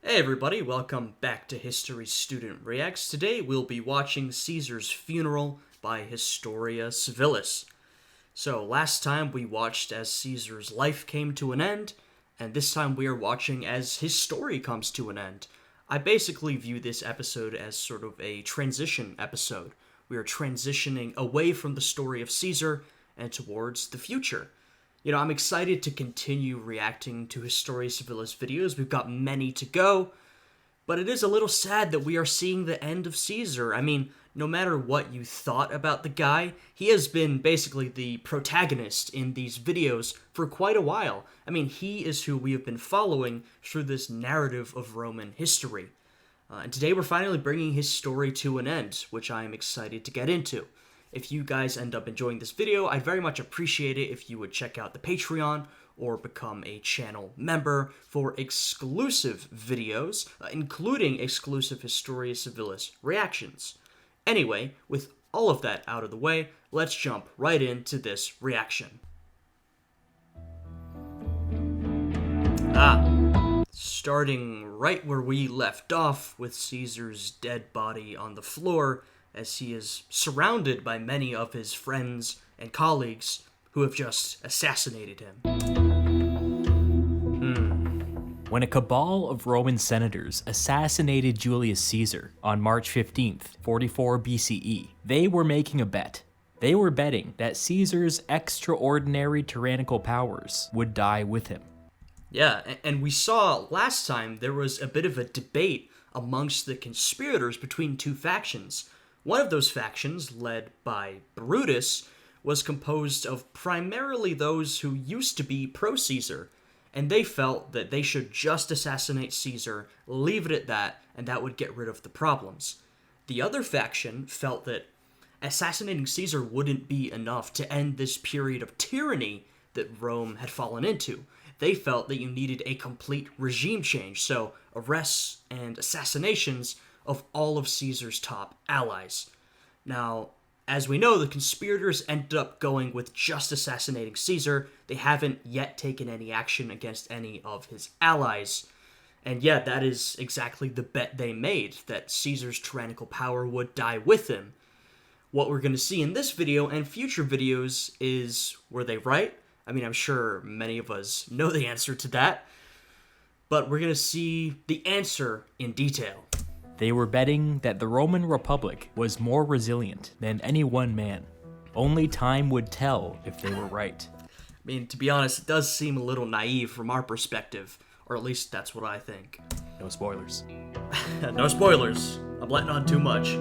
Hey everybody, welcome back to History Student Reacts. Today we'll be watching Caesar's Funeral by Historia Civilis. So last time we watched as Caesar's life came to an end, and this time we are watching as his story comes to an end. I basically view this episode as sort of a transition episode. We are transitioning away from the story of Caesar and towards the future. You know, I'm excited to continue reacting to Historia Civilis videos. We've got many to go, but it is a little sad that we are seeing the end of Caesar. I mean, no matter what you thought about the guy, he has been basically the protagonist in these videos for quite a while. I mean, he is who we have been following through this narrative of Roman history. And today we're finally bringing his story to an end, which I am excited to get into. If you guys end up enjoying this video, I'd very much appreciate it if you would check out the Patreon or become a channel member for exclusive videos, including exclusive Historia Civilis reactions. Anyway, with all of that out of the way, let's jump right into this reaction. Starting right where we left off with Caesar's dead body on the floor, as he is surrounded by many of his friends and colleagues who have just assassinated him. When a cabal of Roman senators assassinated Julius Caesar on March 15th, 44 BCE, they were making a bet. They were betting that Caesar's extraordinary tyrannical powers would die with him. Yeah, and we saw last time there was a bit of a debate amongst the conspirators between two factions. One of those factions, led by Brutus, was composed of primarily those who used to be pro-Caesar, and they felt that they should just assassinate Caesar, leave it at that, and that would get rid of the problems. The other faction felt that assassinating Caesar wouldn't be enough to end this period of tyranny that Rome had fallen into. They felt that you needed a complete regime change, so arrests and assassinations of all of Caesar's top allies. Now, as we know, the conspirators ended up going with just assassinating Caesar. They haven't yet taken any action against any of his allies. And yeah, that is exactly the bet they made, that Caesar's tyrannical power would die with him. What we're going to see in this video and future videos is, were they right? I mean, I'm sure many of us know the answer to that, but we're going to see the answer in detail. They were betting that the Roman Republic was more resilient than any one man. Only time would tell if they were right. I mean, to be honest, it does seem a little naive from our perspective, or at least that's what I think. No spoilers. No spoilers. I'm letting on too much.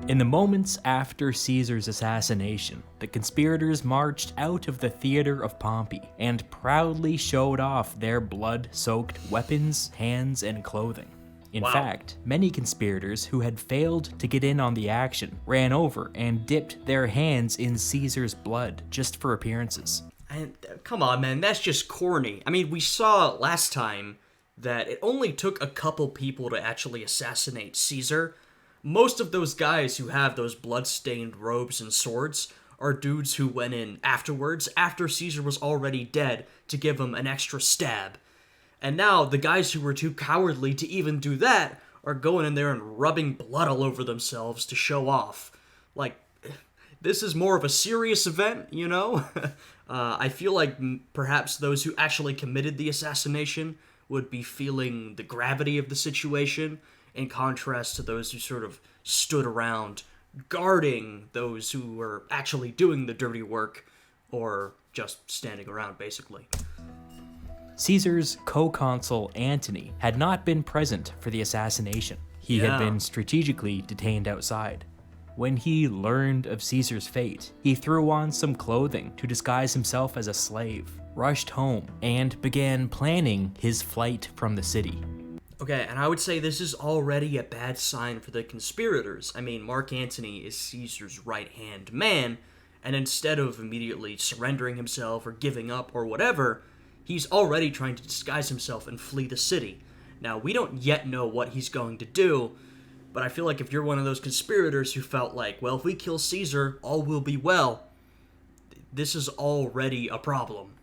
In the moments after Caesar's assassination, the conspirators marched out of the theater of Pompey and proudly showed off their blood-soaked weapons, hands, and clothing. In fact, many conspirators who had failed to get in on the action ran over and dipped their hands in Caesar's blood just for appearances. And come on, man, that's just corny. I mean, we saw last time that it only took a couple people to actually assassinate Caesar. Most of those guys who have those blood-stained robes and swords are dudes who went in afterwards, after Caesar was already dead, to give him an extra stab. And now, the guys who were too cowardly to even do that are going in there and rubbing blood all over themselves to show off. Like, this is more of a serious event, you know? I feel like perhaps those who actually committed the assassination would be feeling the gravity of the situation, in contrast to those who sort of stood around guarding those who were actually doing the dirty work, or just standing around, basically. Caesar's co-consul Antony had not been present for the assassination. He had been strategically detained outside. When he learned of Caesar's fate, he threw on some clothing to disguise himself as a slave, rushed home, and began planning his flight from the city. Okay, and I would say this is already a bad sign for the conspirators. I mean, Mark Antony is Caesar's right-hand man, and instead of immediately surrendering himself or giving up or whatever, he's already trying to disguise himself and flee the city. Now, we don't yet know what he's going to do, but I feel like if you're one of those conspirators who felt like, well, if we kill Caesar, all will be well, this is already a problem.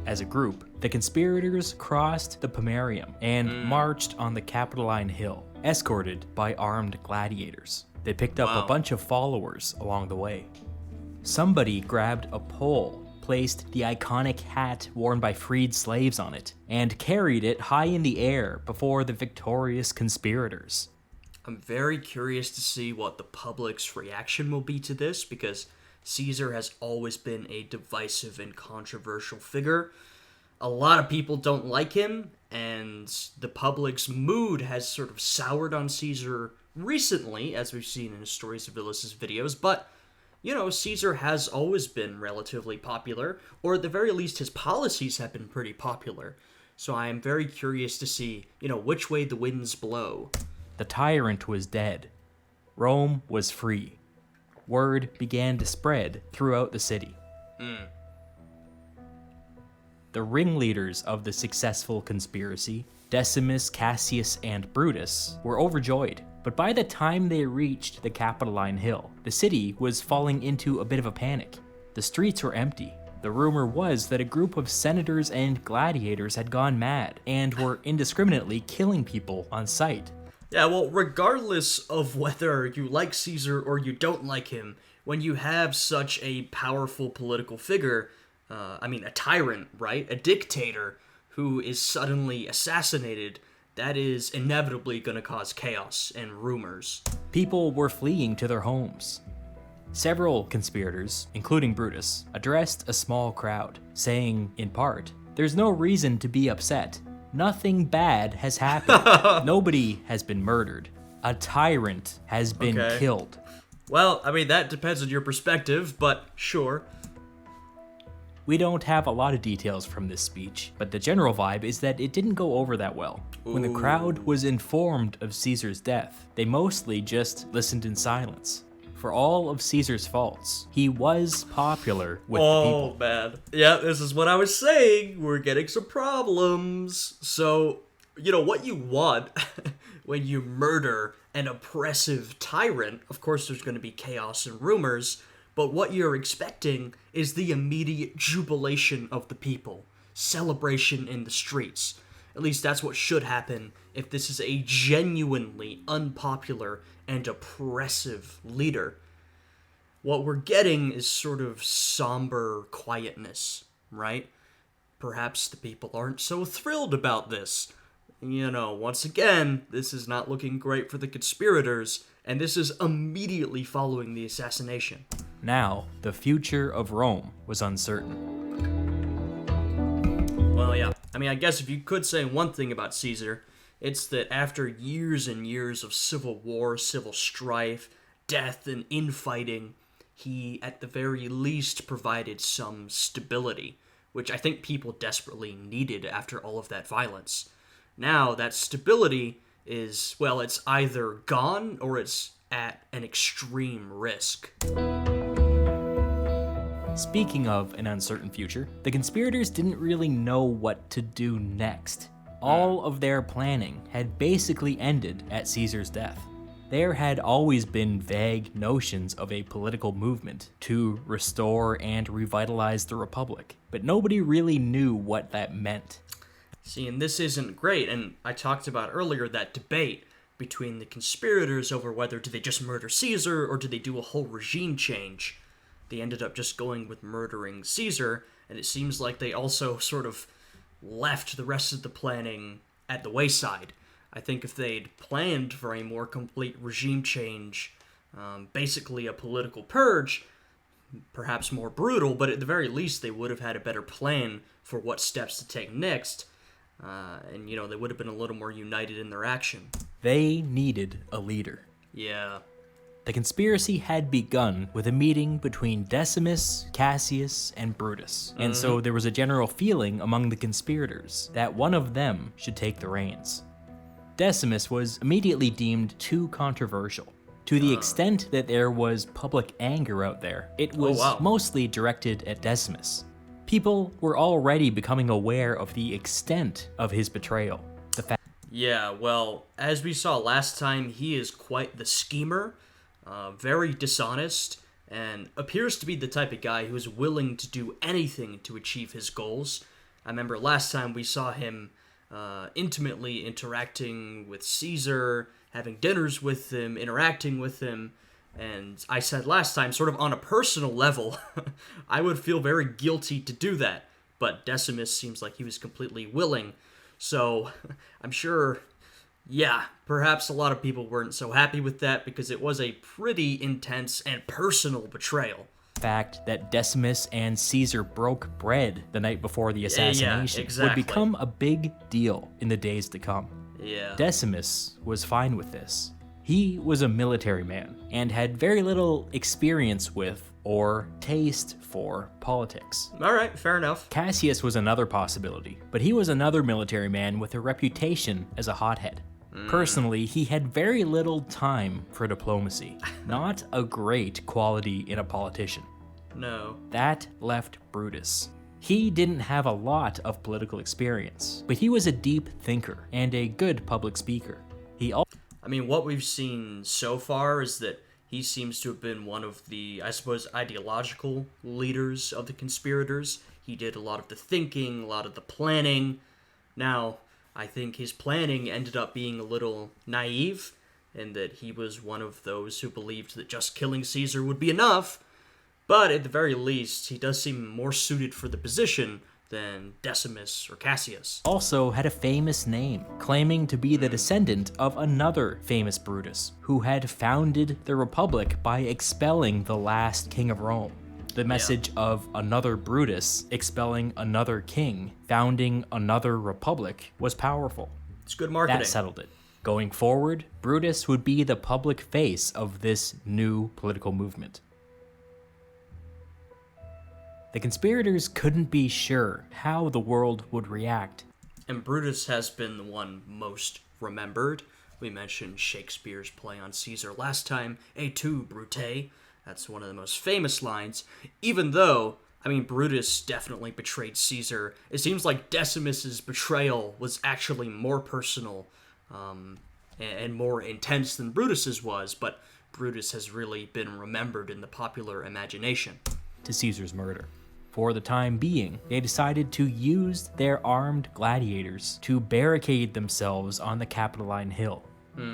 as a group, the conspirators crossed the Pomerium and marched on the Capitoline Hill, escorted by armed gladiators. They picked up a bunch of followers along the way. Somebody grabbed a pole, placed the iconic hat worn by freed slaves on it, and carried it high in the air before the victorious conspirators. I'm very curious to see what the public's reaction will be to this, because Caesar has always been a divisive and controversial figure. A lot of people don't like him, and the public's mood has sort of soured on Caesar recently, as we've seen in Historia Civilis' videos, but, you know, Caesar has always been relatively popular, or at the very least his policies have been pretty popular. So I am very curious to see, you know, which way the winds blow. The tyrant was dead. Rome was free. Word began to spread throughout the city. The ringleaders of the successful conspiracy, Decimus, Cassius, and Brutus, were overjoyed. But by the time they reached the Capitoline Hill, the city was falling into a bit of a panic. The streets were empty. The rumor was that a group of senators and gladiators had gone mad and were indiscriminately killing people on sight. Yeah, well, regardless of whether you like Caesar or you don't like him, when you have such a powerful political figure, a tyrant, right? A dictator who is suddenly assassinated, that is inevitably going to cause chaos and rumors. People were fleeing to their homes. Several conspirators, including Brutus, addressed a small crowd, saying, in part, "There's no reason to be upset. Nothing bad has happened. Nobody has been murdered. A tyrant has been killed." Well, I mean, that depends on your perspective, but sure. We don't have a lot of details from this speech, but the general vibe is that it didn't go over that well. When the crowd was informed of Caesar's death, they mostly just listened in silence. For all of Caesar's faults, he was popular with the people. Oh, man. Yeah, this is what I was saying. We're getting some problems. So, you know, what you want when you murder an oppressive tyrant, of course there's going to be chaos and rumors, but what you're expecting is the immediate jubilation of the people, celebration in the streets. At least that's what should happen if this is a genuinely unpopular and oppressive leader. What we're getting is sort of somber quietness, right? Perhaps the people aren't so thrilled about this. You know, once again, this is not looking great for the conspirators, and this is immediately following the assassination. Now, the future of Rome was uncertain. Well, yeah. I mean, I guess if you could say one thing about Caesar, it's that after years and years of civil war, civil strife, death, and infighting, he, at the very least, provided some stability, which I think people desperately needed after all of that violence. Now, that stability is, well, it's either gone or it's at an extreme risk. Speaking of an uncertain future, the conspirators didn't really know what to do next. All of their planning had basically ended at Caesar's death. There had always been vague notions of a political movement to restore and revitalize the Republic, but nobody really knew what that meant. See, and this isn't great, and I talked about earlier that debate between the conspirators over whether do they just murder Caesar or do they do a whole regime change. They ended up just going with murdering Caesar, and it seems like they also sort of left the rest of the planning at the wayside. I think if they'd planned for a more complete regime change, basically a political purge, perhaps more brutal, but at the very least they would have had a better plan for what steps to take next, and, you know, they would have been a little more united in their action. They needed a leader. Yeah. The conspiracy had begun with a meeting between Decimus, Cassius, and Brutus, and so there was a general feeling among the conspirators that one of them should take the reins. Decimus was immediately deemed too controversial, to the extent that there was public anger out there. It was mostly directed at Decimus. People were already becoming aware of the extent of his betrayal. Yeah, well, as we saw last time, he is quite the schemer. Very dishonest, and appears to be the type of guy who is willing to do anything to achieve his goals. I remember last time we saw him intimately interacting with Caesar, having dinners with him, interacting with him, and I said last time, sort of on a personal level, I would feel very guilty to do that, but Decimus seems like he was completely willing, so I'm sure, yeah, perhaps a lot of people weren't so happy with that because it was a pretty intense and personal betrayal. Fact that Decimus and Caesar broke bread the night before the assassination would become a big deal in the days to come. Yeah. Decimus was fine with this. He was a military man and had very little experience with or taste for politics. All right, fair enough. Cassius was another possibility, but he was another military man with a reputation as a hothead. Personally, he had very little time for diplomacy. Not a great quality in a politician. No. That left Brutus. He didn't have a lot of political experience, but he was a deep thinker and a good public speaker. What we've seen so far is that he seems to have been one of the, I suppose, ideological leaders of the conspirators. He did a lot of the thinking, a lot of the planning. Now, I think his planning ended up being a little naive, and that he was one of those who believed that just killing Caesar would be enough, but at the very least, he does seem more suited for the position than Decimus or Cassius. Also had a famous name, claiming to be the descendant of another famous Brutus, who had founded the Republic by expelling the last king of Rome. The message of another Brutus expelling another king, founding another republic, was powerful. It's good marketing. That settled it. Going forward, Brutus would be the public face of this new political movement. The conspirators couldn't be sure how the world would react. And Brutus has been the one most remembered. We mentioned Shakespeare's play on Caesar last time, Et tu, Brute? That's one of the most famous lines. Even though, Brutus definitely betrayed Caesar, it seems like Decimus's betrayal was actually more personal and more intense than Brutus's was, but Brutus has really been remembered in the popular imagination. To Caesar's murder. For the time being, they decided to use their armed gladiators to barricade themselves on the Capitoline Hill.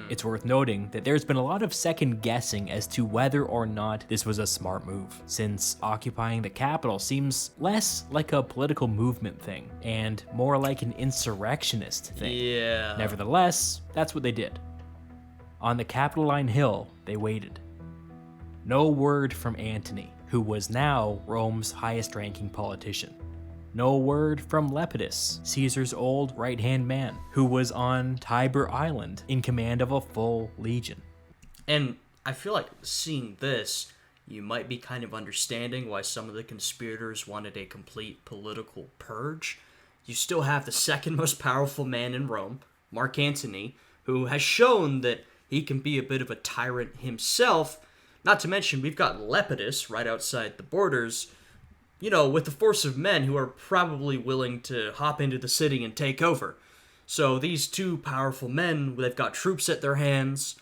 It's worth noting that there's been a lot of second guessing as to whether or not this was a smart move, since occupying the Capitol seems less like a political movement thing and more like an insurrectionist thing. Yeah. Nevertheless, that's what they did. On the Capitoline Hill, they waited. No word from Antony, who was now Rome's highest-ranking politician. No word from Lepidus, Caesar's old right-hand man, who was on Tiber Island in command of a full legion. And I feel like seeing this, you might be kind of understanding why some of the conspirators wanted a complete political purge. You still have the second most powerful man in Rome, Mark Antony, who has shown that he can be a bit of a tyrant himself. Not to mention, we've got Lepidus right outside the borders, with the force of men who are probably willing to hop into the city and take over. So these two powerful men, they've got troops at their hands.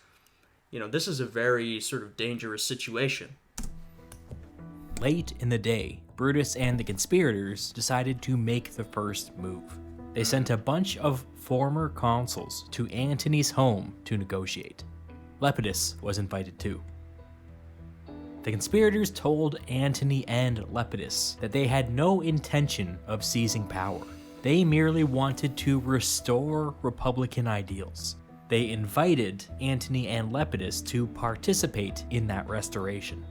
This is a very sort of dangerous situation. Late in the day, Brutus and the conspirators decided to make the first move. They sent a bunch of former consuls to Antony's home to negotiate. Lepidus was invited too. The conspirators told Antony and Lepidus that they had no intention of seizing power. They merely wanted to restore Republican ideals. They invited Antony and Lepidus to participate in that restoration.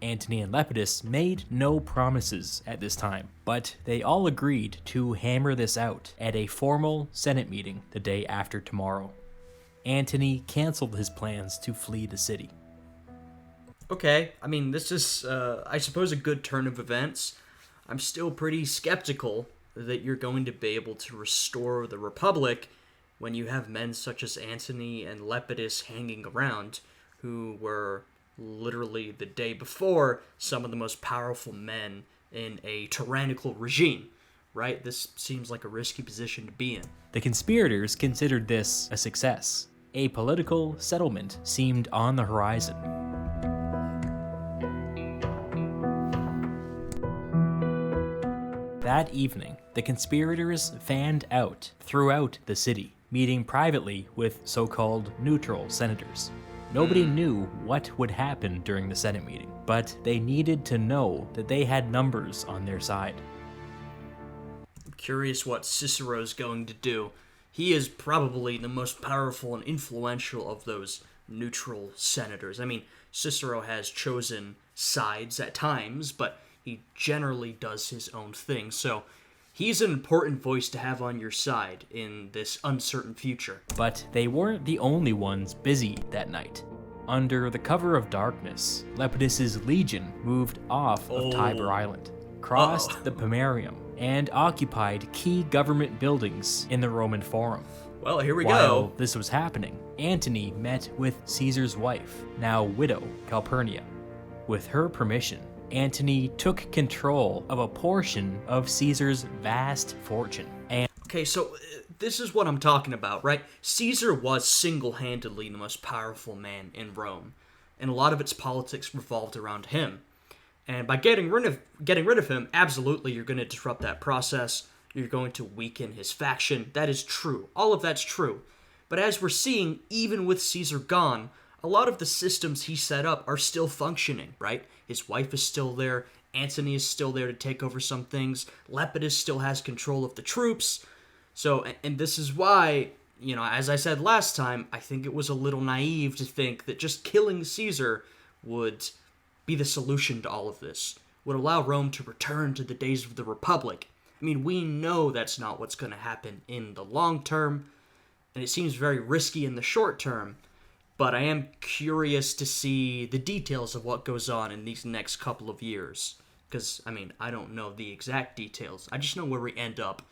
Antony and Lepidus made no promises at this time, but they all agreed to hammer this out at a formal Senate meeting the day after tomorrow. Antony canceled his plans to flee the city. Okay, this is, I suppose, a good turn of events. I'm still pretty skeptical that you're going to be able to restore the Republic when you have men such as Antony and Lepidus hanging around, who were literally the day before some of the most powerful men in a tyrannical regime, right? This seems like a risky position to be in. The conspirators considered this a success. A political settlement seemed on the horizon. That evening, the conspirators fanned out throughout the city, meeting privately with so-called neutral senators. Nobody knew what would happen during the Senate meeting, but they needed to know that they had numbers on their side. I'm curious what Cicero's going to do. He is probably the most powerful and influential of those neutral senators. I mean, Cicero has chosen sides at times, but he generally does his own thing. So he's an important voice to have on your side in this uncertain future. But they weren't the only ones busy that night. Under the cover of darkness, Lepidus's legion moved off of Tiber Island, crossed the Pomerium, and occupied key government buildings in the Roman Forum. Well, here we While go. this was happening, Antony met with Caesar's wife, now widow, Calpurnia. With her permission, Antony took control of a portion of Caesar's vast fortune. And Okay, so this is what I'm talking about, right? Caesar was single-handedly the most powerful man in Rome, and a lot of its politics revolved around him. And by getting rid of him, absolutely you're going to disrupt that process. You're going to weaken his faction. That is true. All of that's true. But as we're seeing, even with Caesar gone, a lot of the systems he set up are still functioning, right? His wife is still there. Antony is still there to take over some things. Lepidus still has control of the troops. So, and this is why, as I said last time, I think it was a little naive to think that just killing Caesar would be the solution to all of this, would allow Rome to return to the days of the Republic. I mean, we know that's not what's going to happen in the long term, and it seems very risky in the short term, but I am curious to see the details of what goes on in these next couple of years. Because, I don't know the exact details. I just know where we end up,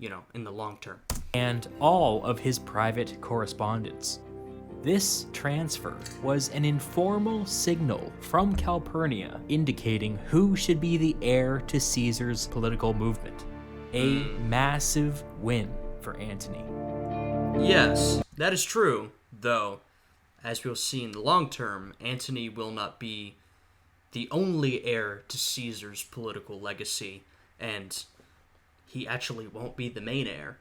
in the long term. and all of his private correspondence. This transfer was an informal signal from Calpurnia indicating who should be the heir to Caesar's political movement. A massive win for Antony. Yes, that is true, though, as we'll see in the long term, Antony will not be the only heir to Caesar's political legacy, and he actually won't be the main heir.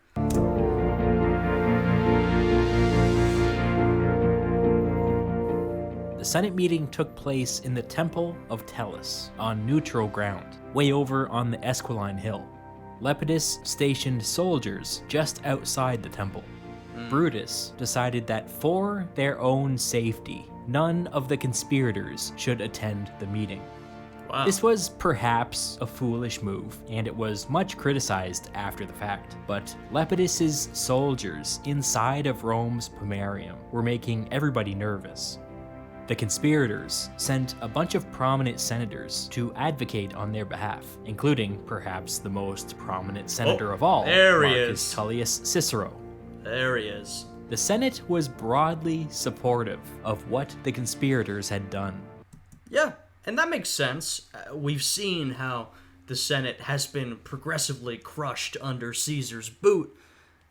The Senate meeting took place in the Temple of Tellus, on neutral ground, way over on the Esquiline Hill. Lepidus stationed soldiers just outside the temple. Brutus decided that for their own safety, none of the conspirators should attend the meeting. Wow. This was perhaps a foolish move, and it was much criticized after the fact, but Lepidus's soldiers inside of Rome's Pomerium were making everybody nervous. The conspirators sent a bunch of prominent senators to advocate on their behalf, including perhaps the most prominent senator of all, there he Marcus is. Tullius Cicero. There he is. The Senate was broadly supportive of what the conspirators had done. Yeah, and that makes sense. We've seen how the Senate has been progressively crushed under Caesar's boot.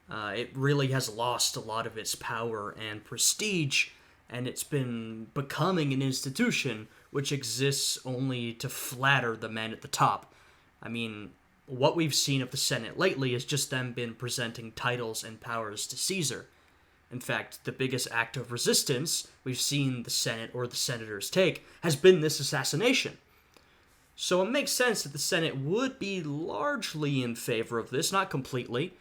It really has lost a lot of its power and prestige, and it's been becoming an institution which exists only to flatter the men at the top. I mean, what we've seen of the Senate lately has just them been presenting titles and powers to Caesar. In fact, the biggest act of resistance we've seen the Senate or the senators take has been this assassination. So it makes sense that the Senate would be largely in favor of this, not completely,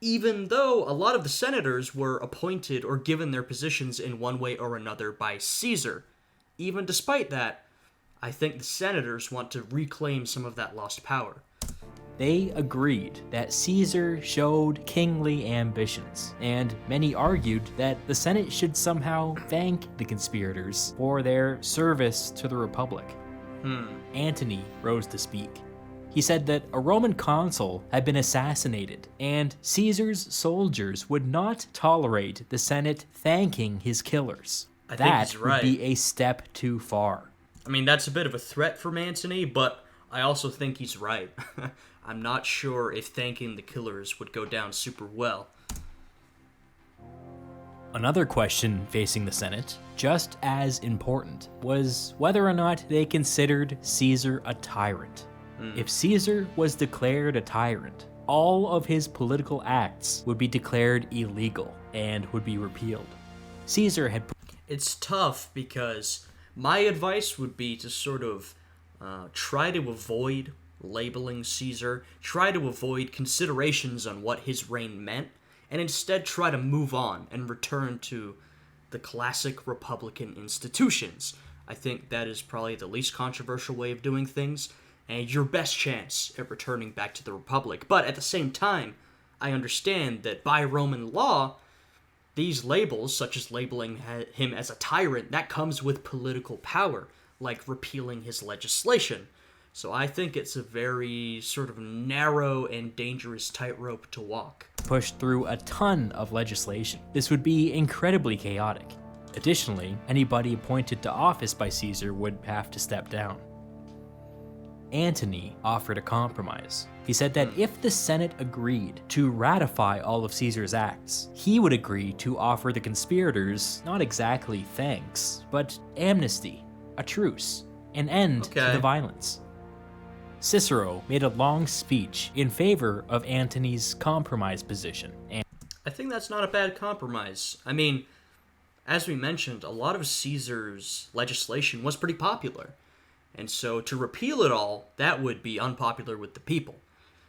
even though a lot of the senators were appointed or given their positions in one way or another by Caesar. Even despite that, I think the senators want to reclaim some of that lost power. They agreed that Caesar showed kingly ambitions, and many argued that the Senate should somehow thank the conspirators for their service to the Republic. Antony rose to speak. He said that a Roman consul had been assassinated, and Caesar's soldiers would not tolerate the Senate thanking his killers. I think That he's would right. be a step too far. I mean, that's a bit of a threat from Antony, but I also think he's right. I'm not sure if thanking the killers would go down super well. Another question facing the Senate, just as important, was whether or not they considered Caesar a tyrant. If Caesar was declared a tyrant, all of his political acts would be declared illegal and would be repealed. Caesar had... It's tough because my advice would be to sort of try to avoid labeling Caesar, try to avoid considerations on what his reign meant, and instead try to move on and return to the classic Republican institutions. I think that is probably the least controversial way of doing things, and your best chance at returning back to the Republic. But at the same time, I understand that by Roman law, these labels, such as labeling him as a tyrant, that comes with political power, like repealing his legislation. So I think it's a very sort of narrow and dangerous tightrope to walk. Pushed through a ton of legislation. This would be incredibly chaotic. Additionally, anybody appointed to office by Caesar would have to step down. Antony offered a compromise. He said that if the Senate agreed to ratify all of Caesar's acts, he would agree to offer the conspirators not exactly thanks, but amnesty, a truce, an end to the violence. Cicero made a long speech in favor of Antony's compromise position. I think that's not a bad compromise. I mean, as we mentioned, a lot of Caesar's legislation was pretty popular. And so to repeal it all, that would be unpopular with the people.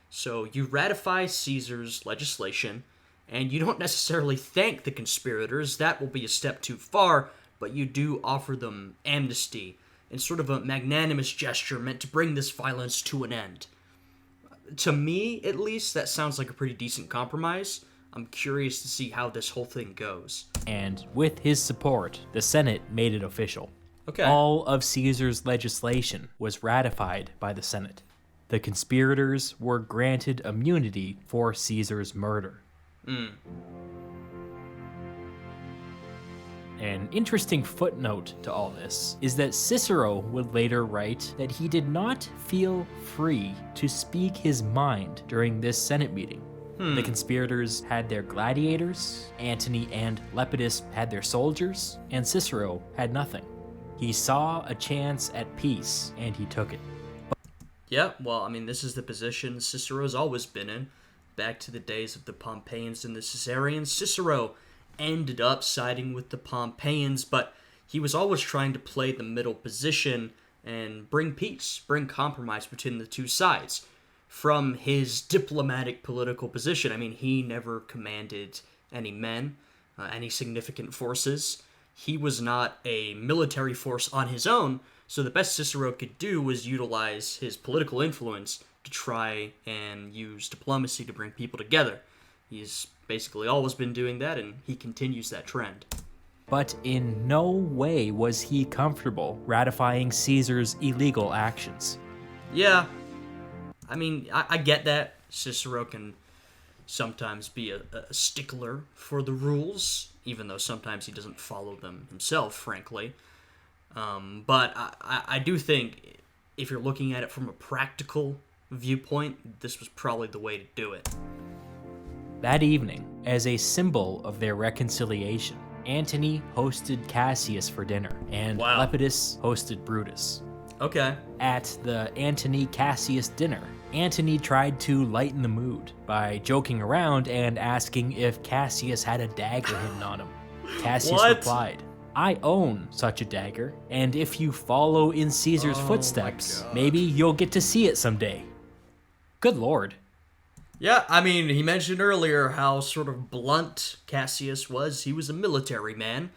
So you ratify Caesar's legislation, and you don't necessarily thank the conspirators. That will be a step too far, but you do offer them amnesty in sort of a magnanimous gesture meant to bring this violence to an end. To me, at least, that sounds like a pretty decent compromise. I'm curious to see how this whole thing goes. And with his support, the Senate made it official. Okay. All of Caesar's legislation was ratified by the Senate. The conspirators were granted immunity for Caesar's murder. An interesting footnote to all this is that Cicero would later write that he did not feel free to speak his mind during this Senate meeting. The conspirators had their gladiators, Antony and Lepidus had their soldiers, and Cicero had nothing. He saw a chance at peace, and he took it. Yeah, well, I mean, this is the position Cicero's always been in. Back to the days of the Pompeians and the Caesarians, Cicero ended up siding with the Pompeians, but he was always trying to play the middle position and bring peace, bring compromise between the two sides. From his diplomatic political position, I mean, he never commanded any men, any significant forces. He was not a military force on his own, so the best Cicero could do was utilize his political influence to try and use diplomacy to bring people together. He's basically always been doing that, and he continues that trend. But in no way was he comfortable ratifying Caesar's illegal actions. Yeah, I mean, I get that. Cicero can sometimes be a stickler for the rules, even though sometimes he doesn't follow them himself, frankly. But I do think if you're looking at it from a practical viewpoint, this was probably the way to do it. That evening, as a symbol of their reconciliation, Antony hosted Cassius for dinner, and Lepidus hosted Brutus. Okay. At the Antony-Cassius dinner, Antony tried to lighten the mood by joking around and asking if Cassius had a dagger hidden on him. Cassius replied, "I own such a dagger, and if you follow in Caesar's footsteps, maybe you'll get to see it someday." Good lord. Yeah, I mean, he mentioned earlier how sort of blunt Cassius was. He was a military man.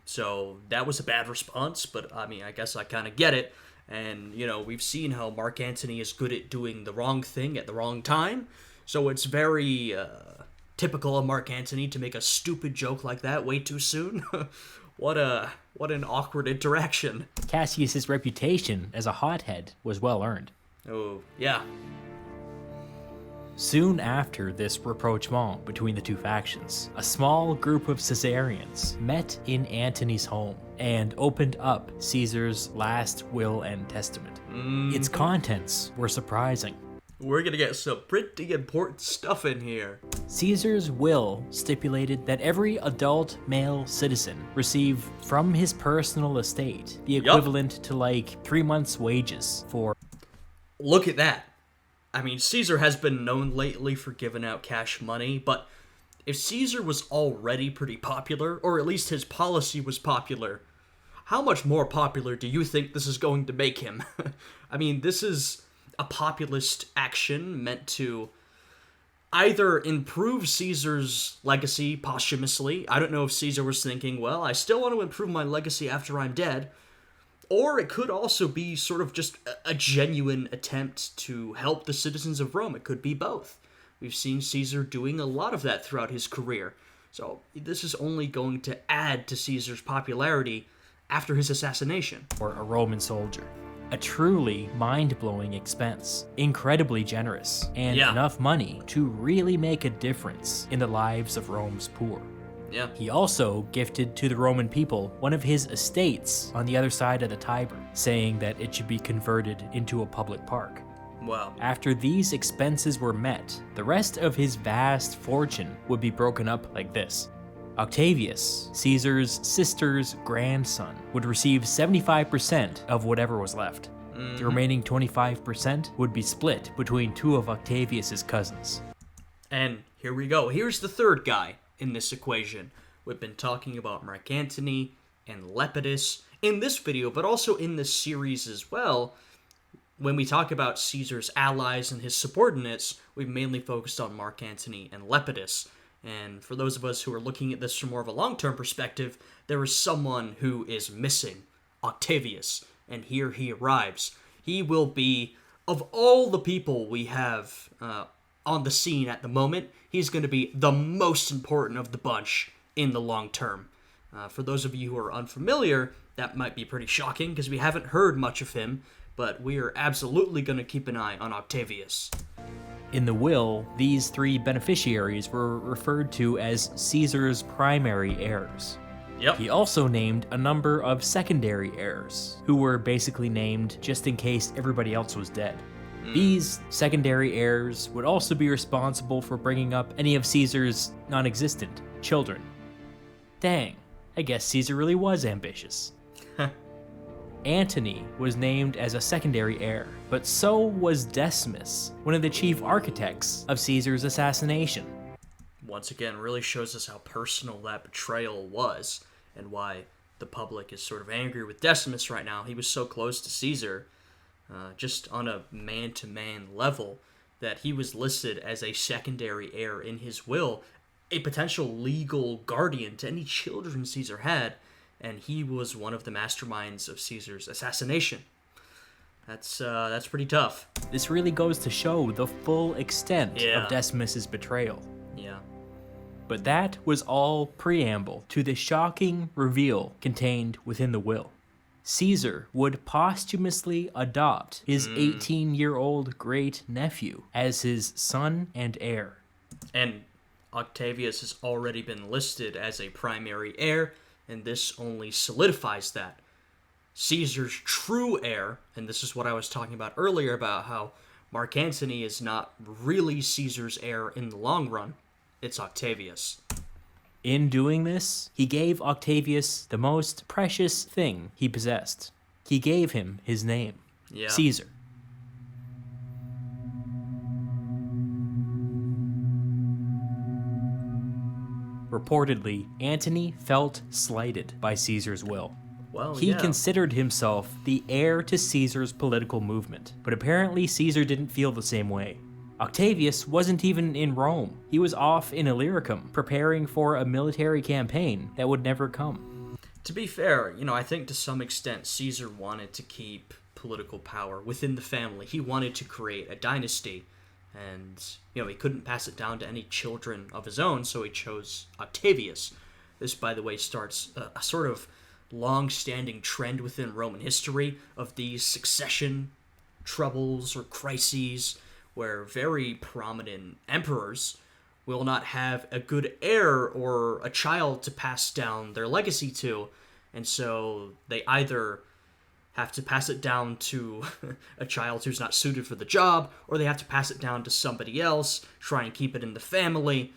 So that was a bad response, but I mean, I guess I kind of get it. And, you know, we've seen how Mark Antony is good at doing the wrong thing at the wrong time. So it's very typical of Mark Antony to make a stupid joke like that way too soon. What an awkward interaction. Cassius's reputation as a hothead was well earned. Oh, yeah. Soon after this rapprochement between the two factions, a small group of Caesarians met in Antony's home and opened up Caesar's last will and testament. Its contents were surprising. We're gonna get some pretty important stuff in here. Caesar's will stipulated that every adult male citizen receive from his personal estate the equivalent to like 3 months' wages for... look at that. I mean, Caesar has been known lately for giving out cash money, but if Caesar was already pretty popular, or at least his policy was popular, how much more popular do you think this is going to make him? I mean, this is a populist action meant to either improve Caesar's legacy posthumously. I don't know if Caesar was thinking, well, I still want to improve my legacy after I'm dead. Or it could also be sort of just a genuine attempt to help the citizens of Rome. It could be both. We've seen Caesar doing a lot of that throughout his career. So this is only going to add to Caesar's popularity after his assassination. Or a Roman soldier. A truly mind-blowing expense, incredibly generous, and enough money to really make a difference in the lives of Rome's poor. Yeah. He also gifted to the Roman people one of his estates on the other side of the Tiber, saying that it should be converted into a public park. Wow. After these expenses were met, the rest of his vast fortune would be broken up like this. Octavius, Caesar's sister's grandson, would receive 75% of whatever was left. The remaining 25% would be split between two of Octavius's cousins. And here we go. Here's the third guy in this equation. We've been talking about Mark Antony and Lepidus in this video, but also in this series as well. When we talk about Caesar's allies and his subordinates, we've mainly focused on Mark Antony and Lepidus. And for those of us who are looking at this from more of a long-term perspective, there is someone who is missing, Octavius. And here he arrives. He will be, of all the people we have on the scene at the moment, he's going to be the most important of the bunch in the long term. For those of you who are unfamiliar, that might be pretty shocking because we haven't heard much of him, but we are absolutely going to keep an eye on Octavius. In the will, these three beneficiaries were referred to as Caesar's primary heirs. Yep. He also named a number of secondary heirs, who were basically named just in case everybody else was dead. These secondary heirs would also be responsible for bringing up any of Caesar's non-existent children. Dang, I guess Caesar really was ambitious. Antony was named as a secondary heir, but so was Decimus, one of the chief architects of Caesar's assassination. Once again, really shows us how personal that betrayal was, and why the public is sort of angry with Decimus right now. He was so close to Caesar, just on a man-to-man level, that he was listed as a secondary heir in his will, a potential legal guardian to any children Caesar had, and he was one of the masterminds of Caesar's assassination. That's pretty tough. This really goes to show the full extent Yeah. of Decimus's betrayal. Yeah. But that was all preamble to the shocking reveal contained within the will. Caesar would posthumously adopt his 18-year-old great-nephew as his son and heir. And Octavius has already been listed as a primary heir, and this only solidifies that. Caesar's true heir, and this is what I was talking about earlier about how Mark Antony is not really Caesar's heir in the long run. It's Octavius. In doing this, he gave Octavius the most precious thing he possessed. He gave him his name, Caesar. Reportedly, Antony felt slighted by Caesar's will. Well, He considered himself the heir to Caesar's political movement, but apparently Caesar didn't feel the same way. Octavius wasn't even in Rome. He was off in Illyricum, preparing for a military campaign that would never come. To be fair, I think to some extent Caesar wanted to keep political power within the family. He wanted to create a dynasty, and, he couldn't pass it down to any children of his own, so he chose Octavius. This, by the way, starts a sort of long-standing trend within Roman history of these succession troubles or crises, where very prominent emperors will not have a good heir or a child to pass down their legacy to, and so they either have to pass it down to a child who's not suited for the job, or they have to pass it down to somebody else, try and keep it in the family.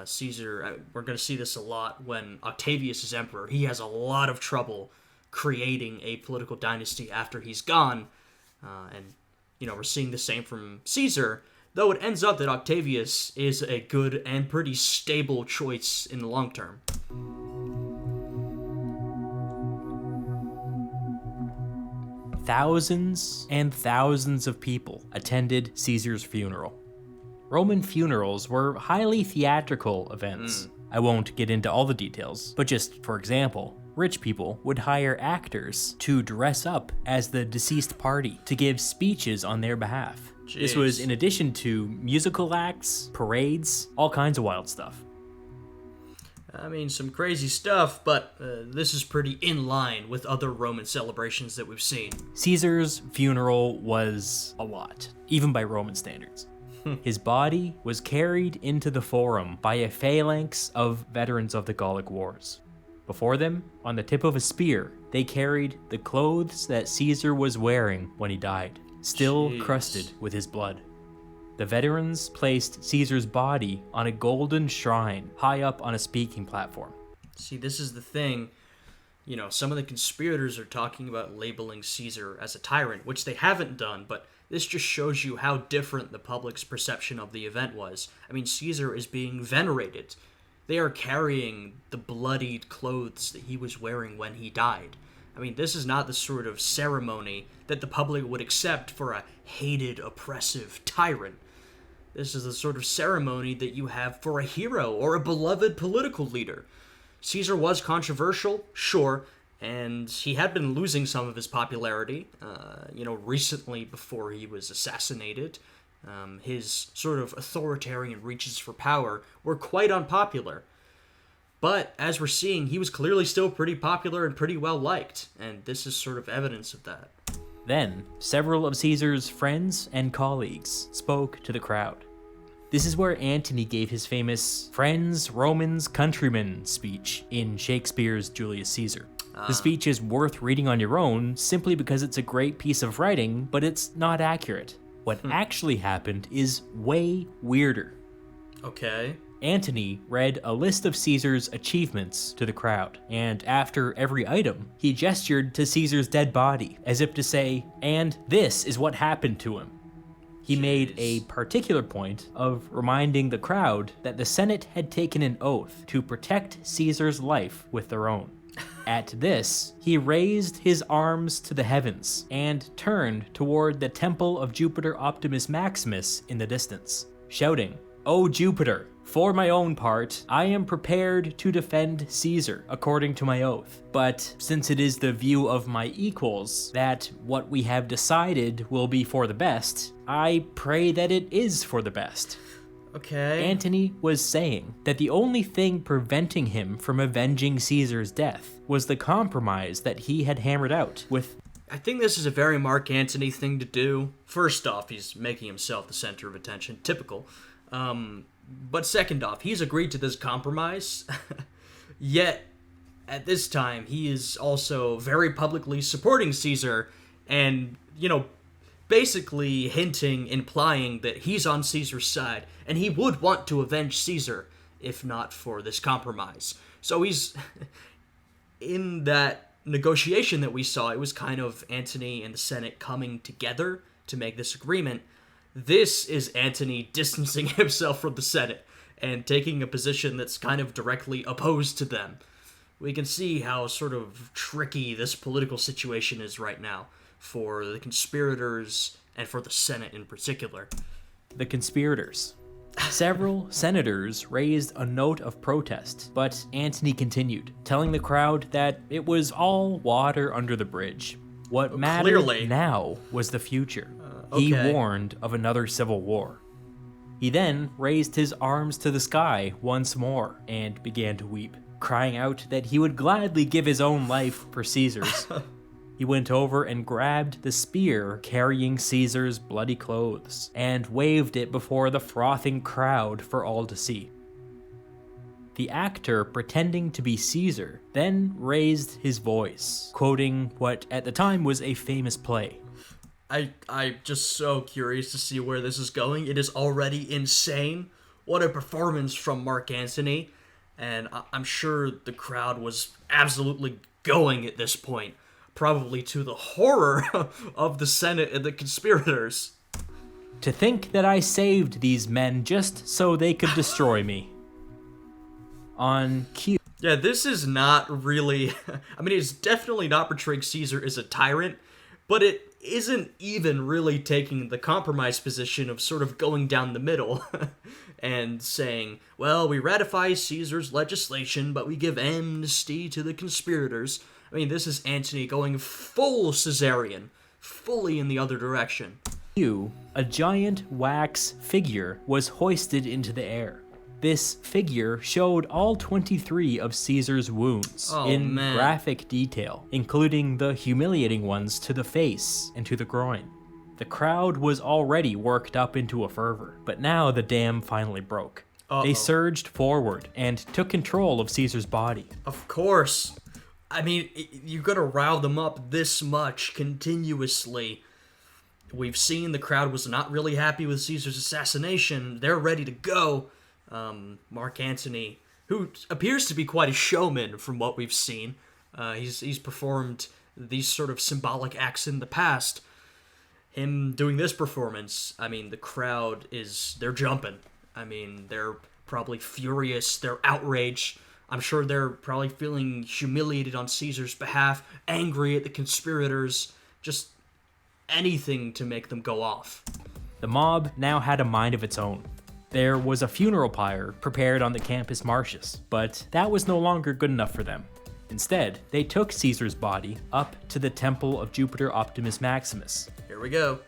Caesar, we're going to see this a lot when Octavius is emperor. He has a lot of trouble creating a political dynasty after he's gone, and we're seeing the same from Caesar, though it ends up that Octavius is a good and pretty stable choice in the long term. Thousands and thousands of people attended Caesar's funeral. Roman funerals were highly theatrical events. I won't get into all the details, but just for example, rich people would hire actors to dress up as the deceased party to give speeches on their behalf. Jeez. This was in addition to musical acts, parades, all kinds of wild stuff. I mean, some crazy stuff, but this is pretty in line with other Roman celebrations that we've seen. Caesar's funeral was a lot, even by Roman standards. His body was carried into the Forum by a phalanx of veterans of the Gallic Wars. Before them, on the tip of a spear, they carried the clothes that Caesar was wearing when he died, still crusted with his blood. The veterans placed Caesar's body on a golden shrine high up on a speaking platform. See, this is the thing. Some of the conspirators are talking about labeling Caesar as a tyrant, which they haven't done, but this just shows you how different the public's perception of the event was. I mean, Caesar is being venerated. They are carrying the bloodied clothes that he was wearing when he died. I mean, this is not the sort of ceremony that the public would accept for a hated, oppressive tyrant. This is the sort of ceremony that you have for a hero or a beloved political leader. Caesar was controversial, sure, and he had been losing some of his popularity, recently before he was assassinated. His sort of authoritarian reaches for power were quite unpopular. But, as we're seeing, he was clearly still pretty popular and pretty well liked, and this is sort of evidence of that. Then, several of Caesar's friends and colleagues spoke to the crowd. This is where Antony gave his famous Friends, Romans, Countrymen speech in Shakespeare's Julius Caesar. The speech is worth reading on your own simply because it's a great piece of writing, but it's not accurate. What actually happened is way weirder. Okay. Antony read a list of Caesar's achievements to the crowd, and after every item, he gestured to Caesar's dead body, as if to say, and this is what happened to him. He made a particular point of reminding the crowd that the Senate had taken an oath to protect Caesar's life with their own. At this, he raised his arms to the heavens and turned toward the Temple of Jupiter Optimus Maximus in the distance, shouting, "O Jupiter, for my own part, I am prepared to defend Caesar according to my oath. But since it is the view of my equals that what we have decided will be for the best, I pray that it is for the best." Okay. Antony was saying that the only thing preventing him from avenging Caesar's death was the compromise that he had hammered out with. I think this is a very Mark Antony thing to do. First off, he's making himself the center of attention. Typical. But second off, he's agreed to this compromise, yet at this time he is also very publicly supporting Caesar and, basically hinting, implying that he's on Caesar's side and he would want to avenge Caesar if not for this compromise. So he's in that negotiation that we saw, it was kind of Antony and the Senate coming together to make this agreement. This is Antony distancing himself from the Senate and taking a position that's kind of directly opposed to them. We can see how sort of tricky this political situation is right now for the conspirators and for the Senate in particular. The conspirators. Several senators raised a note of protest, but Antony continued, telling the crowd that it was all water under the bridge. What mattered now was the future. He warned of another civil war. He then raised his arms to the sky once more and began to weep, crying out that he would gladly give his own life for Caesar's. He went over and grabbed the spear carrying Caesar's bloody clothes and waved it before the frothing crowd for all to see. The actor pretending to be Caesar then raised his voice, quoting what at the time was a famous play. I'm just so curious to see where this is going. It is already insane. What a performance from Mark Antony. And I'm sure the crowd was absolutely going at this point. probably to the horror of the Senate and the conspirators. To think that I saved these men just so they could destroy me. On cue. Yeah, this is not really... I mean, it's definitely not portraying Caesar as a tyrant, but it isn't even really taking the compromise position of sort of going down the middle and saying, well, we ratify Caesar's legislation, but we give amnesty to the conspirators. I mean, this is Antony going full Caesarian, fully in the other direction. A giant wax figure was hoisted into the air. This figure showed all 23 of Caesar's wounds in graphic detail, including the humiliating ones to the face and to the groin. The crowd was already worked up into a fervor, but now the dam finally broke. They surged forward and took control of Caesar's body. Of course. I mean, you're gonna rile them up this much continuously. We've seen the crowd was not really happy with Caesar's assassination. They're ready to go. Mark Antony, who appears to be quite a showman from what we've seen. He's performed these sort of symbolic acts in the past. Him doing this performance, I mean, the crowd they're jumping. I mean, they're probably furious, they're outraged. I'm sure they're probably feeling humiliated on Caesar's behalf, angry at the conspirators, just anything to make them go off. The mob now had a mind of its own. There was a funeral pyre prepared on the Campus Martius, but that was no longer good enough for them. Instead, they took Caesar's body up to the Temple of Jupiter Optimus Maximus. Here we go.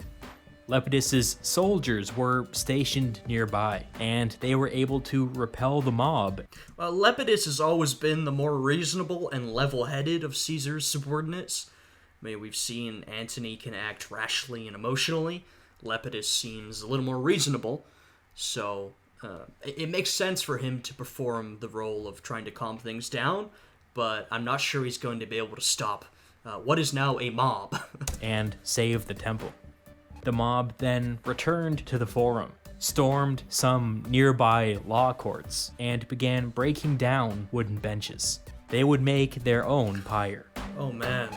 Lepidus's soldiers were stationed nearby, and they were able to repel the mob. Well, Lepidus has always been the more reasonable and level-headed of Caesar's subordinates. I mean, we've seen Antony can act rashly and emotionally. Lepidus seems a little more reasonable. So, it makes sense for him to perform the role of trying to calm things down, but I'm not sure he's going to be able to stop what is now a mob. And save the temple. The mob then returned to the Forum, stormed some nearby law courts, and began breaking down wooden benches. They would make their own pyre. Oh man.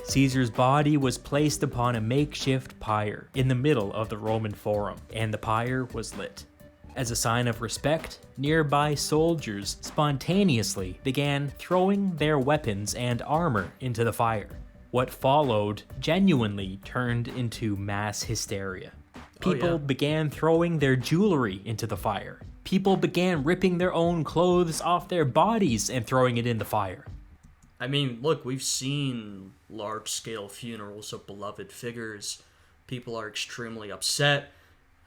Caesar's body was placed upon a makeshift pyre in the middle of the Roman Forum, and the pyre was lit. As a sign of respect, nearby soldiers spontaneously began throwing their weapons and armor into the fire. What followed genuinely turned into mass hysteria. People began throwing their jewelry into the fire. People began ripping their own clothes off their bodies and throwing it in the fire. I mean, look, we've seen large-scale funerals of beloved figures. People are extremely upset.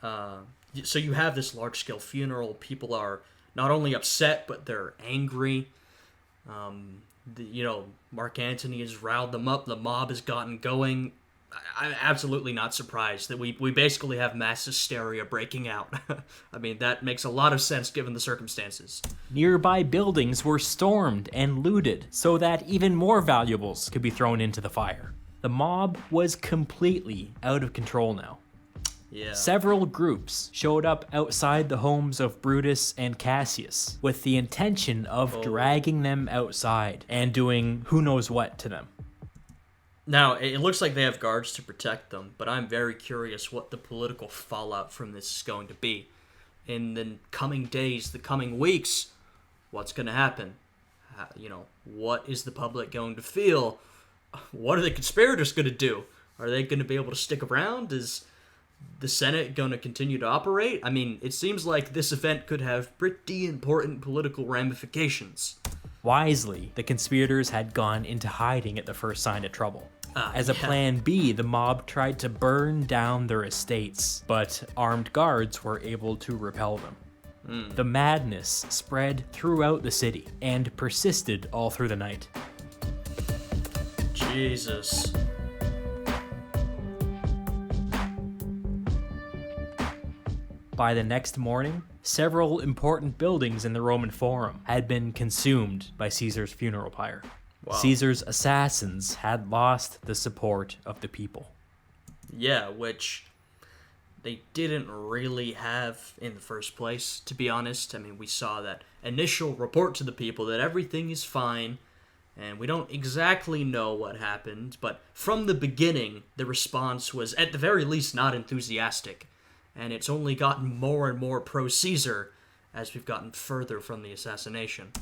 So you have this large-scale funeral. People are not only upset, but they're angry. Mark Antony has riled them up. The mob has gotten going. I'm absolutely not surprised that we basically have mass hysteria breaking out. I mean, that makes a lot of sense given the circumstances. Nearby buildings were stormed and looted so that even more valuables could be thrown into the fire. The mob was completely out of control now. Yeah. Several groups showed up outside the homes of Brutus and Cassius with the intention of dragging them outside and doing who knows what to them. Now, it looks like they have guards to protect them, but I'm very curious what the political fallout from this is going to be. In the coming days, the coming weeks, what's going to happen? What is the public going to feel? What are the conspirators going to do? Are they going to be able to stick around? Is the Senate going to continue to operate? I mean, it seems like this event could have pretty important political ramifications. Wisely, the conspirators had gone into hiding at the first sign of trouble. As a plan B, the mob tried to burn down their estates, but armed guards were able to repel them. The madness spread throughout the city and persisted all through the night. Jesus. By the next morning, several important buildings in the Roman Forum had been consumed by Caesar's funeral pyre. Wow. Caesar's assassins had lost the support of the people. Yeah, which they didn't really have in the first place, to be honest. I mean, we saw that initial report to the people that everything is fine, and we don't exactly know what happened, but from the beginning, the response was, at the very least, not enthusiastic, and it's only gotten more and more pro-Caesar as we've gotten further from the assassination.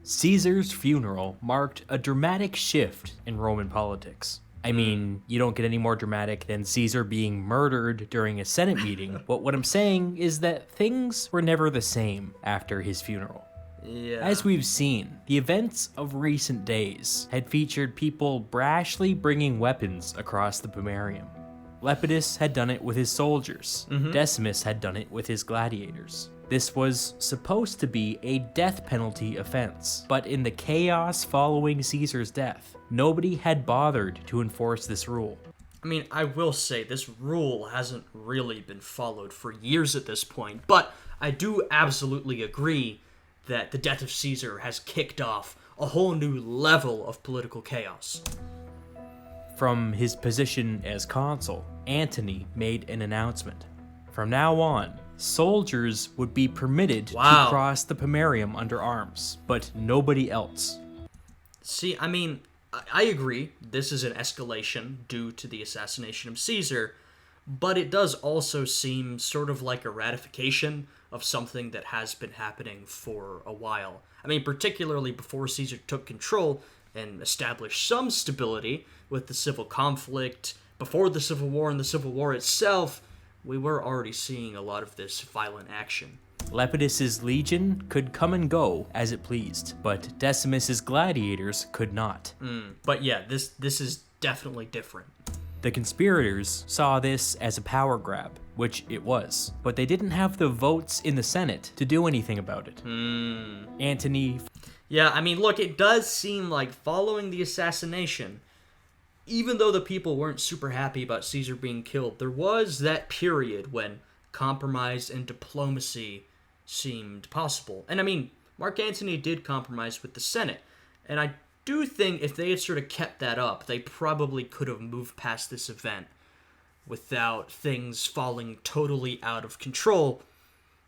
Caesar's funeral marked a dramatic shift in Roman politics. I mean, you don't get any more dramatic than Caesar being murdered during a Senate meeting, but what I'm saying is that things were never the same after his funeral. Yeah. As we've seen, the events of recent days had featured people brashly bringing weapons across the Pomerium. Lepidus had done it with his soldiers. Decimus had done it with his gladiators. This was supposed to be a death penalty offense, but in the chaos following Caesar's death, nobody had bothered to enforce this rule. I mean, I will say this rule hasn't really been followed for years at this point, but I do absolutely agree that the death of Caesar has kicked off a whole new level of political chaos. From his position as consul, Antony made an announcement. From now on, soldiers would be permitted to cross the Pomerium under arms, but nobody else. See, I mean, I agree this is an escalation due to the assassination of Caesar, but it does also seem sort of like a ratification of something that has been happening for a while. I mean, particularly before Caesar took control and established some stability with the civil conflict, before the Civil War and the Civil War itself, we were already seeing a lot of this violent action. Lepidus's legion could come and go as it pleased, but Decimus's gladiators could not. But yeah, this is definitely different. The conspirators saw this as a power grab, which it was, but they didn't have the votes in the Senate to do anything about it. Antony... Yeah, I mean, look, it does seem like following the assassination, even though the people weren't super happy about Caesar being killed, there was that period when compromise and diplomacy seemed possible. And I mean, Mark Antony did compromise with the Senate, and I do think if they had sort of kept that up, they probably could have moved past this event without things falling totally out of control.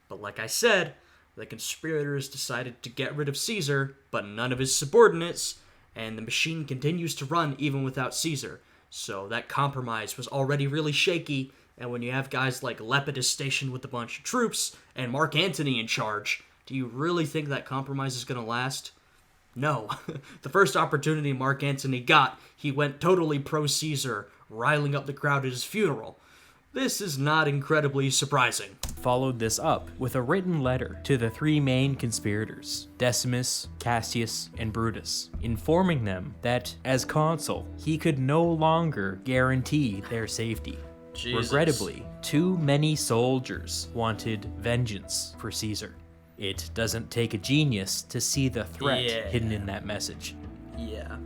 But like I said, the conspirators decided to get rid of Caesar, but none of his subordinates, and the machine continues to run even without Caesar. So that compromise was already really shaky, and when you have guys like Lepidus stationed with a bunch of troops, and Mark Antony in charge, do you really think that compromise is going to last? No. The first opportunity Mark Antony got, he went totally pro-Caesar, riling up the crowd at his funeral. This is not incredibly surprising. Followed this up with a written letter to the three main conspirators, Decimus, Cassius, and Brutus, informing them that, as consul, he could no longer guarantee their safety. Jesus. Regrettably, too many soldiers wanted vengeance for Caesar. It doesn't take a genius to see the threat hidden in that message. Yeah.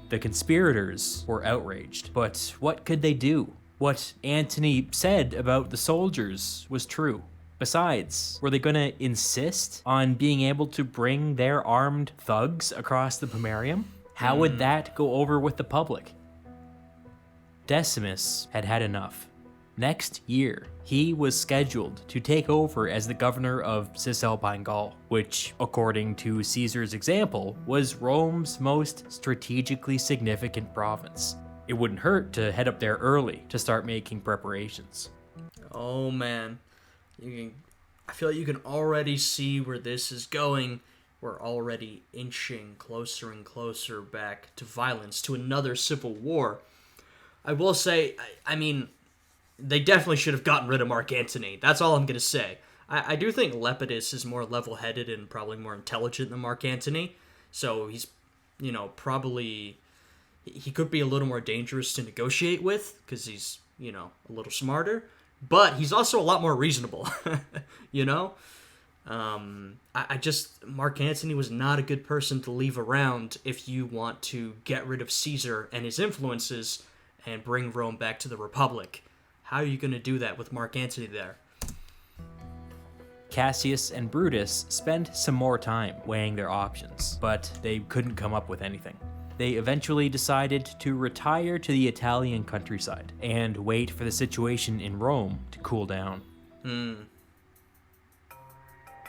The conspirators were outraged, but what could they do? What Antony said about the soldiers was true. Besides, were they going to insist on being able to bring their armed thugs across the Pomerium? How would that go over with the public? Decimus had had enough. Next year, he was scheduled to take over as the governor of Cisalpine Gaul, which, according to Caesar's example, was Rome's most strategically significant province. It wouldn't hurt to head up there early to start making preparations. Oh man, I feel like you can already see where this is going. We're already inching closer and closer back to violence, to another civil war. I will say, I mean, they definitely should have gotten rid of Mark Antony. That's all I'm going to say. I do think Lepidus is more level-headed and probably more intelligent than Mark Antony. So he's, probably... He could be a little more dangerous to negotiate with because he's, a little smarter. But he's also a lot more reasonable, Mark Antony was not a good person to leave around if you want to get rid of Caesar and his influences and bring Rome back to the Republic. How are you going to do that with Mark Antony there? Cassius and Brutus spent some more time weighing their options, but they couldn't come up with anything. they eventually decided to retire to the Italian countryside and wait for the situation in Rome to cool down.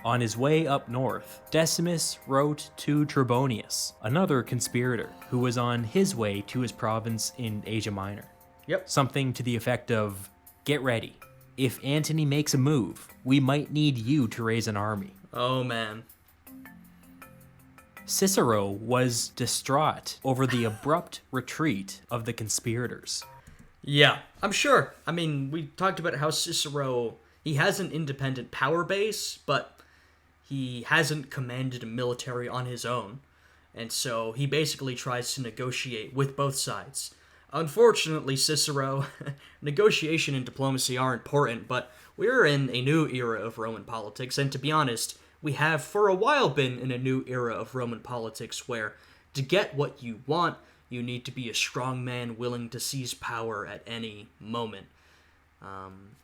On his way up north, Decimus wrote to Trebonius, another conspirator who was on his way to his province in Asia Minor. Yep. Something to the effect of, "Get ready. If Antony makes a move, we might need you to raise an army." Oh, man. Cicero was distraught over the abrupt retreat of the conspirators. Yeah, I'm sure. I mean, we talked about how Cicero, he has an independent power base, but he hasn't commanded a military on his own. And so he basically tries to negotiate with both sides. Unfortunately, Cicero, negotiation and diplomacy are important, but we're in a new era of Roman politics, and to be honest, we have for a while been in a new era of Roman politics where to get what you want, you need to be a strong man willing to seize power at any moment.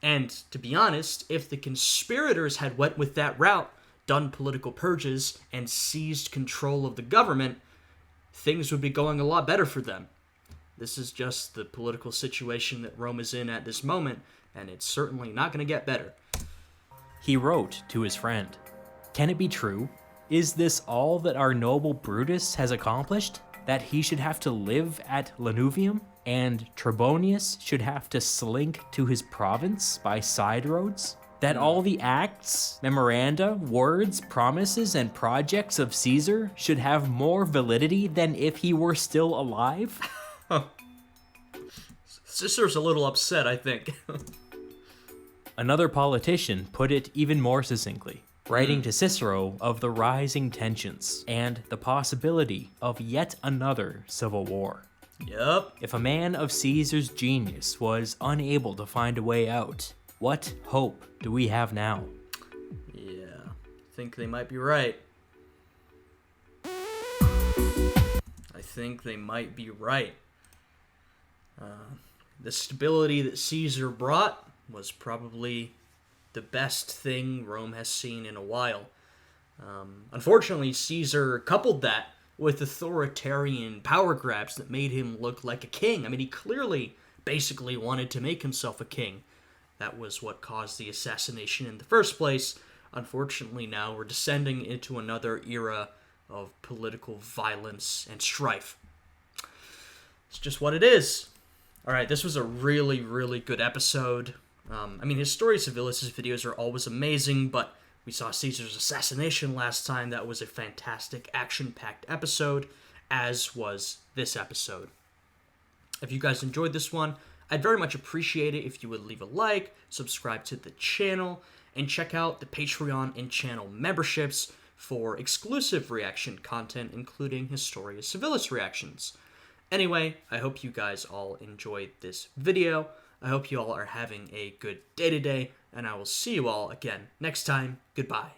And to be honest, if the conspirators had went with that route, done political purges, and seized control of the government, things would be going a lot better for them. This is just the political situation that Rome is in at this moment, and it's certainly not going to get better. He wrote to his friend, "Can it be true? Is this all that our noble Brutus has accomplished? That he should have to live at Lanuvium, and Trebonius should have to slink to his province by side roads? That all the acts, memoranda, words, promises, and projects of Caesar should have more validity than if he were still alive?" Cicero's a little upset, I think. Another politician put it even more succinctly, writing to Cicero of the rising tensions and the possibility of yet another civil war. Yep. If a man of Caesar's genius was unable to find a way out, what hope do we have now? Yeah, I think they might be right. The stability that Caesar brought was probably the best thing Rome has seen in a while. Unfortunately, Caesar coupled that with authoritarian power grabs that made him look like a king. I mean, he clearly basically wanted to make himself a king. That was what caused the assassination in the first place. Unfortunately, now we're descending into another era of political violence and strife. It's just what it is. All right, this was a really, really good episode. Historia Civilis' videos are always amazing, but we saw Caesar's assassination last time. That was a fantastic, action-packed episode, as was this episode. If you guys enjoyed this one, I'd very much appreciate it if you would leave a like, subscribe to the channel, and check out the Patreon and channel memberships for exclusive reaction content, including Historia Civilis reactions. Anyway, I hope you guys all enjoyed this video. I hope you all are having a good day today, and I will see you all again next time. Goodbye.